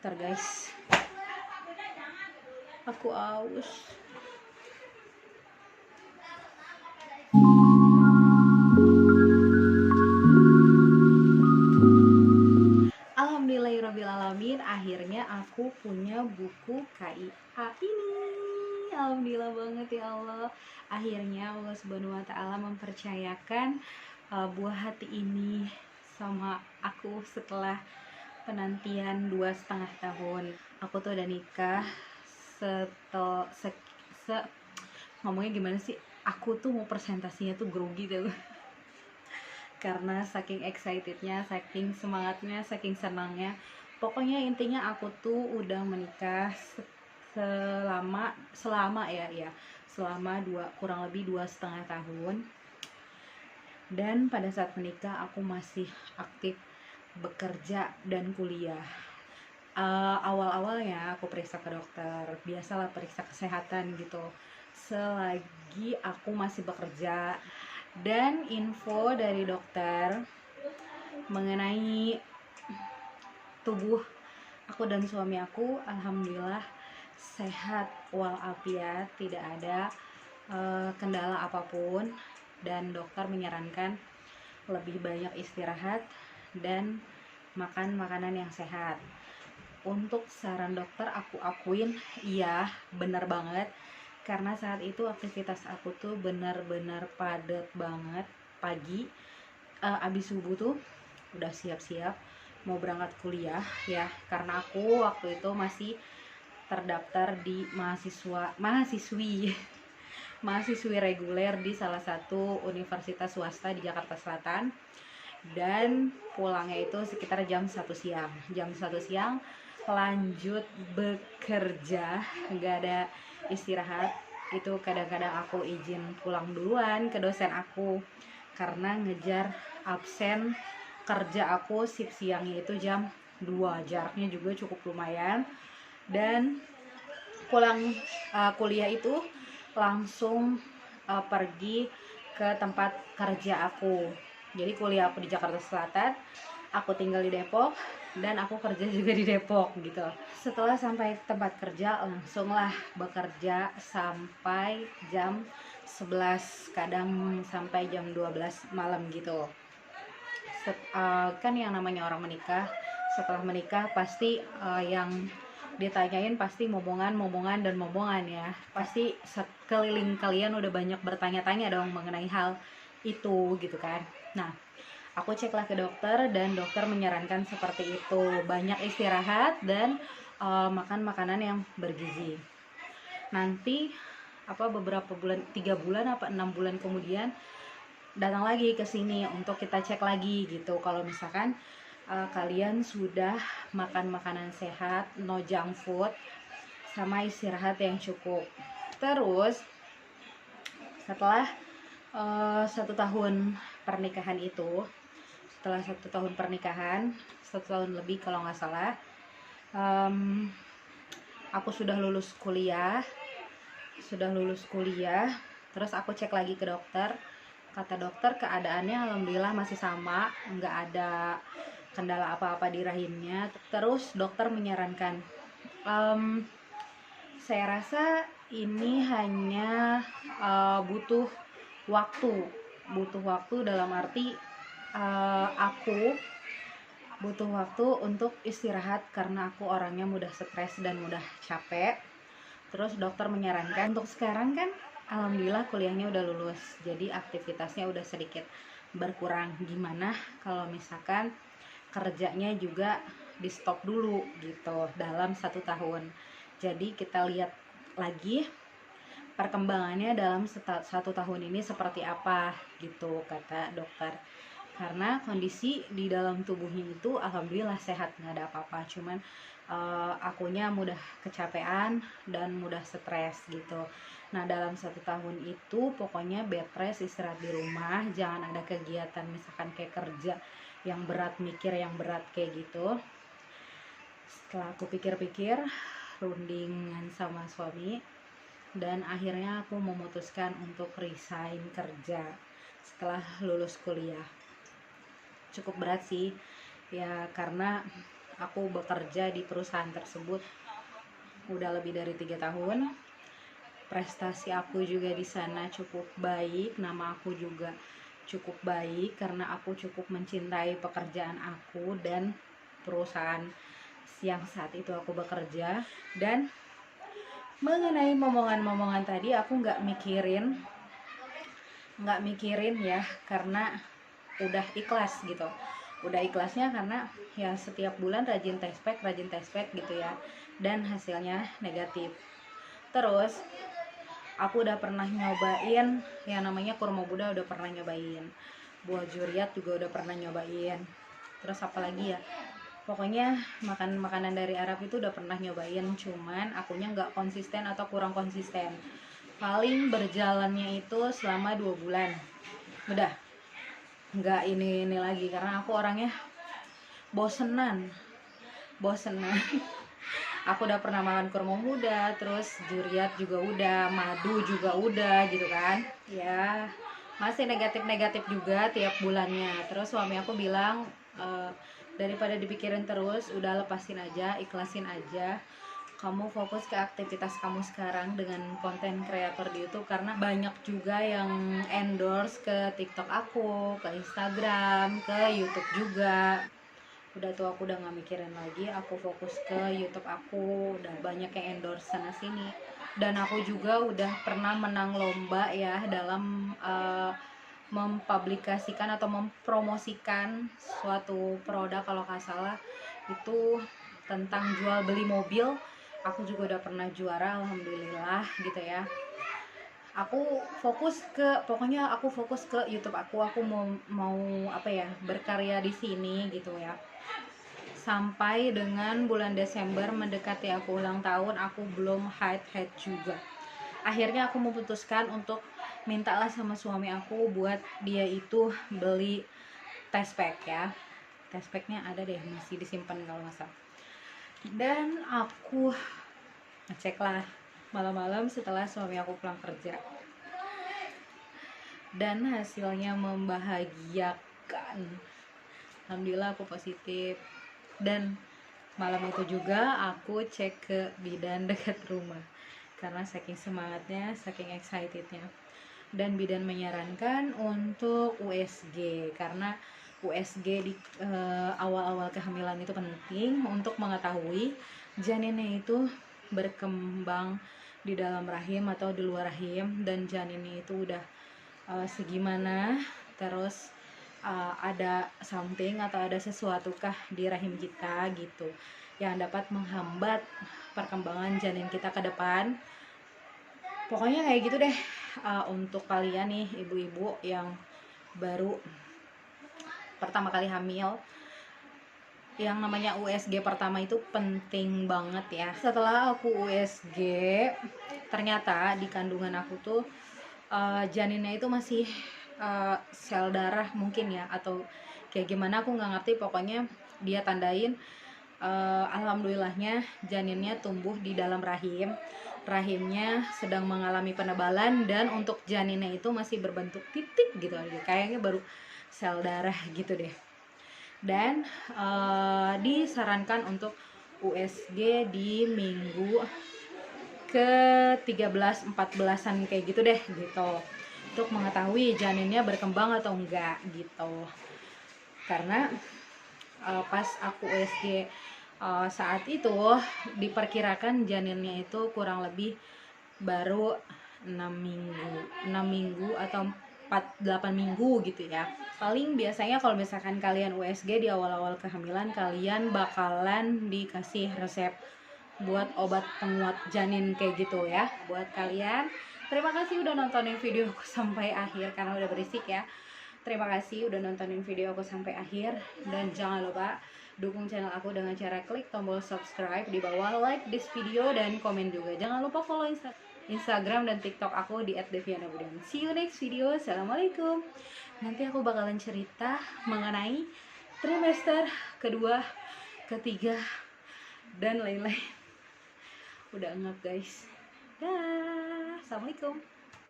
Ntar guys, aku aus. Alhamdulillahirrabbilalamin, akhirnya aku punya buku KIA ini. Alhamdulillah banget ya Allah. Akhirnya Allah Subhanahu wa Ta'ala mempercayakan buah hati ini sama aku setelah penantian 2,5 tahun. Aku tuh udah nikah ngomongnya gimana sih? Aku tuh mau presentasinya tuh grogi tuh. Karena saking excitednya, saking semangatnya, saking senangnya. Pokoknya intinya aku tuh udah menikah selama kurang lebih 2,5 tahun. Dan pada saat menikah aku masih aktif bekerja dan kuliah. Awal-awalnya aku periksa ke dokter, biasalah periksa kesehatan gitu selagi aku masih bekerja. Dan info dari dokter mengenai tubuh aku dan suami aku alhamdulillah sehat walafiat, tidak ada kendala apapun. Dan dokter menyarankan lebih banyak istirahat dan makan makanan yang sehat. Untuk saran dokter aku akuin iya bener banget, karena saat itu aktivitas aku tuh benar-benar padat banget. Pagi abis subuh tuh udah siap-siap mau berangkat kuliah ya, karena aku waktu itu masih terdaftar di mahasiswi reguler di salah satu universitas swasta di Jakarta Selatan. Dan pulangnya itu sekitar jam 1 siang lanjut bekerja, nggak ada istirahat. Itu kadang-kadang aku izin pulang duluan ke dosen aku karena ngejar absen kerja aku shift siangnya itu jam 2, jaraknya juga cukup lumayan. Dan pulang kuliah itu langsung pergi ke tempat kerja aku. Jadi kuliah aku di Jakarta Selatan, aku tinggal di Depok, dan aku kerja juga di Depok gitu. Setelah sampai tempat kerja langsunglah bekerja sampai jam 11, kadang sampai jam 12 malam gitu. Kan yang namanya orang menikah, setelah menikah pasti yang ditanyain pasti momongan ya. Pasti sekeliling kalian udah banyak bertanya-tanya dong mengenai hal itu gitu kan. Nah, aku ceklah ke dokter dan dokter menyarankan seperti itu, banyak istirahat dan makan makanan yang bergizi. Nanti beberapa bulan, 3 bulan 6 bulan kemudian datang lagi ke sini untuk kita cek lagi gitu. Kalau misalkan kalian sudah makan makanan sehat, no junk food, sama istirahat yang cukup. Terus setelah 1 tahun pernikahan itu, setelah 1 tahun pernikahan, 1 tahun lebih kalau nggak salah, aku sudah lulus kuliah. Terus aku cek lagi ke dokter. Kata dokter keadaannya alhamdulillah masih sama, nggak ada kendala apa-apa di rahimnya. Terus dokter menyarankan, saya rasa ini hanya butuh waktu dalam arti aku butuh waktu untuk istirahat karena aku orangnya mudah stres dan mudah capek. Terus dokter menyarankan untuk sekarang kan alhamdulillah kuliahnya udah lulus, jadi aktivitasnya udah sedikit berkurang. Gimana kalau misalkan kerjanya juga di stop dulu gitu dalam 1 tahun. Jadi kita lihat lagi perkembangannya dalam 1 tahun ini seperti apa gitu, kata dokter. Karena kondisi di dalam tubuhnya itu alhamdulillah sehat, nggak ada apa-apa, cuman akunya mudah kecapean dan mudah stres gitu. Nah, dalam 1 tahun itu pokoknya bed rest, istirahat di rumah, jangan ada kegiatan misalkan kayak kerja yang berat, mikir yang berat kayak gitu. Setelah aku pikir-pikir, rundingan sama suami, dan akhirnya aku memutuskan untuk resign kerja setelah lulus kuliah. Cukup berat sih ya, karena aku bekerja di perusahaan tersebut udah lebih dari 3 tahun. Prestasi aku juga di sana cukup baik, nama aku juga cukup baik karena aku cukup mencintai pekerjaan aku dan perusahaan yang saat itu aku bekerja. Dan mengenai momongan-momongan tadi, aku nggak mikirin ya, karena udah ikhlas gitu. Udah ikhlasnya karena ya setiap bulan rajin tespek gitu ya, dan hasilnya negatif. Terus aku udah pernah nyobain yang namanya kurma Buddha, udah pernah nyobain buah juriat juga udah pernah nyobain. Terus apalagi ya, pokoknya makanan dari Arab itu udah pernah nyobain, cuman akunya nggak konsisten atau kurang konsisten. Paling berjalannya itu selama 2 bulan udah nggak ini lagi, karena aku orangnya bosenan. Aku udah pernah makan kurma muda, terus juriat juga udah, madu juga udah gitu kan ya, masih negatif juga tiap bulannya. Terus suami aku bilang, daripada dipikirin terus, udah lepasin aja, ikhlasin aja, kamu fokus ke aktivitas kamu sekarang dengan konten kreator di YouTube, karena banyak juga yang endorse ke TikTok aku, ke Instagram, ke YouTube juga. Udah tuh aku udah gak mikirin lagi, aku fokus ke YouTube aku, udah banyak yang endorse sana sini. Dan aku juga udah pernah menang lomba ya dalam mempublikasikan atau mempromosikan suatu produk, kalau nggak salah itu tentang jual beli mobil. Aku juga udah pernah juara, alhamdulillah gitu ya. Pokoknya aku fokus ke YouTube aku mau apa ya, berkarya di sini gitu ya. Sampai dengan bulan Desember mendekati aku ulang tahun, aku belum head juga. Akhirnya aku memutuskan untuk mintalah sama suami aku buat dia itu beli test pack ya. Test packnya ada deh, masih disimpan kalau nggak salah. Dan aku ngecek lah malam-malam setelah suami aku pulang kerja, dan hasilnya membahagiakan. Alhamdulillah aku positif. Dan malam itu juga aku cek ke bidan dekat rumah karena saking semangatnya, saking excitednya. Dan bidan menyarankan untuk USG, karena USG di awal-awal kehamilan itu penting untuk mengetahui janinnya itu berkembang di dalam rahim atau di luar rahim, dan janinnya itu udah segimana, terus ada something atau ada sesuatukah di rahim kita gitu yang dapat menghambat perkembangan janin kita ke depan. Pokoknya kayak gitu deh. Untuk kalian nih ibu-ibu yang baru pertama kali hamil, yang namanya USG pertama itu penting banget ya. Setelah aku USG, ternyata di kandungan aku tuh janinnya itu masih sel darah mungkin ya, atau kayak gimana aku nggak ngerti. Pokoknya dia tandain alhamdulillahnya janinnya tumbuh di dalam rahimnya sedang mengalami penebalan, dan untuk janinnya itu masih berbentuk titik gitu aja, kayaknya baru sel darah gitu deh. Dan disarankan untuk USG di minggu ke 13-14an kayak gitu deh gitu, untuk mengetahui janinnya berkembang atau enggak gitu. Karena pas aku USG saat itu diperkirakan janinnya itu kurang lebih baru 6 minggu atau 8 minggu gitu ya. Paling biasanya kalau misalkan kalian USG di awal-awal kehamilan, kalian bakalan dikasih resep buat obat penguat janin kayak gitu ya buat kalian. Terima kasih udah nontonin video aku sampai akhir, karena udah berisik ya. Terima kasih udah nontonin video aku sampai akhir, dan jangan lupa dukung channel aku dengan cara klik tombol subscribe di bawah, like this video, dan komen juga. Jangan lupa follow Instagram dan TikTok aku di @devianabudan. See you next video. Assalamualaikum. Nanti aku bakalan cerita mengenai trimester kedua, ketiga, dan lain-lain. Udah enggak guys. Dah. Assalamualaikum.